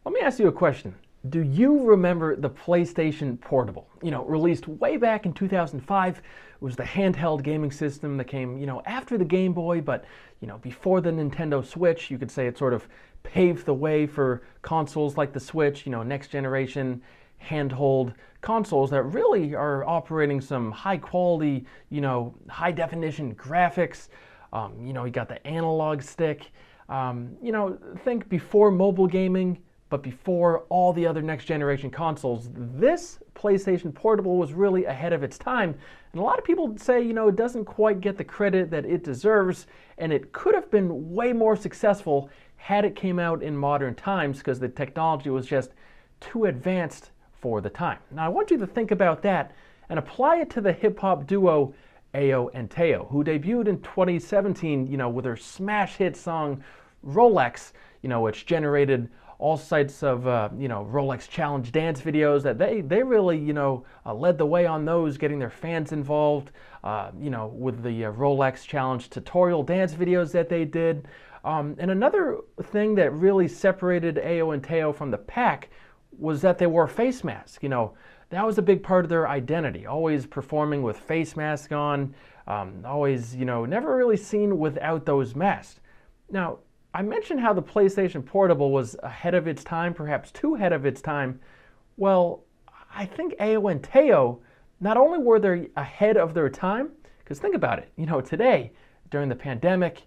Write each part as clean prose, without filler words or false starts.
Let me ask you a question. Do you remember the PlayStation Portable? Released way back in 2005. It was the handheld gaming system that came, after the Game Boy, but, before the Nintendo Switch. You could say it sort of paved the way for consoles like the Switch, next generation handheld consoles that really are operating some high quality, high definition graphics. You got the analog stick. Think before mobile gaming, but before all the other next generation consoles, this PlayStation Portable was really ahead of its time. And a lot of people say, it doesn't quite get the credit that it deserves, and it could have been way more successful had it came out in modern times because the technology was just too advanced for the time. Now I want you to think about that and apply it to the hip-hop duo Ayo and Teo, who debuted in 2017, with their smash hit song Rolex, which generated all sorts of, Rolex challenge dance videos that they really, led the way on those, getting their fans involved, with the Rolex challenge tutorial dance videos that they did. And another thing that really separated Ayo and Teo from the pack was that they wore face masks. That was a big part of their identity, always performing with face masks on, always, never really seen without those masks. Now, I mentioned how the PlayStation Portable was ahead of its time, perhaps too ahead of its time. Well, I think Ayo and Teo, not only were they ahead of their time, because think about it, today, during the pandemic,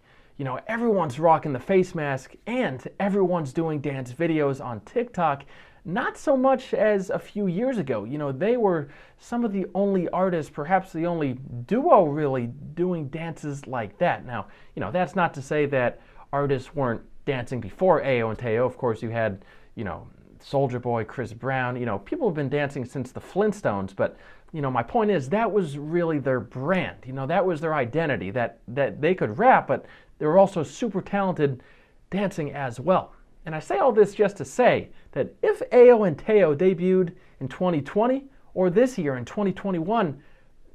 everyone's rocking the face mask and everyone's doing dance videos on TikTok. Not so much as a few years ago. They were some of the only artists, perhaps the only duo really, doing dances like that. Now, that's not to say that artists weren't dancing before Ayo and Teo. Of course, you had, Soulja Boy, Chris Brown. People have been dancing since the Flintstones, but, my point is that was really their brand. That was their identity, that they could rap, but they were also super talented dancing as well. And I say all this just to say that if Ayo and Teo debuted in 2020 or this year in 2021,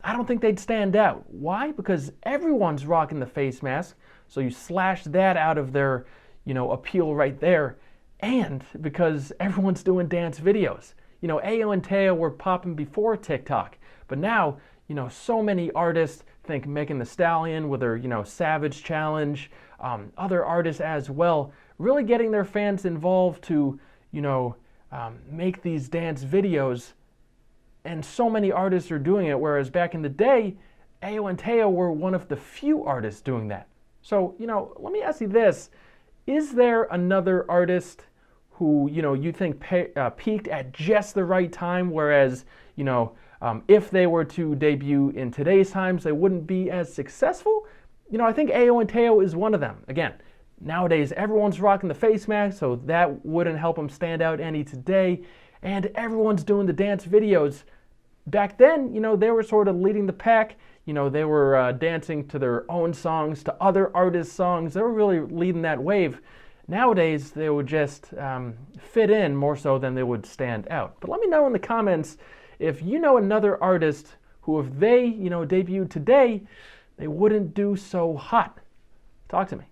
I don't think they'd stand out. Why? Because everyone's rocking the face mask, so you slash that out of their, appeal right there, and because everyone's doing dance videos. Ayo and Teo were popping before TikTok, but now, so many artists, think Megan Thee Stallion with her, Savage Challenge, other artists as well, really getting their fans involved to, make these dance videos. And so many artists are doing it, whereas back in the day, Ayo and Teo were one of the few artists doing that. So, let me ask you this. Is there another artist who, you think peaked at just the right time, whereas, if they were to debut in today's times, they wouldn't be as successful? I think Ayo and Teo is one of them. Again, nowadays everyone's rocking the face mask, so that wouldn't help them stand out any today. And everyone's doing the dance videos. Back then, they were sort of leading the pack. They were dancing to their own songs, to other artists' songs. They were really leading that wave. Nowadays, they would just fit in more so than they would stand out. But let me know in the comments if you know another artist who, if they, debuted today, they wouldn't do so hot. Talk to me.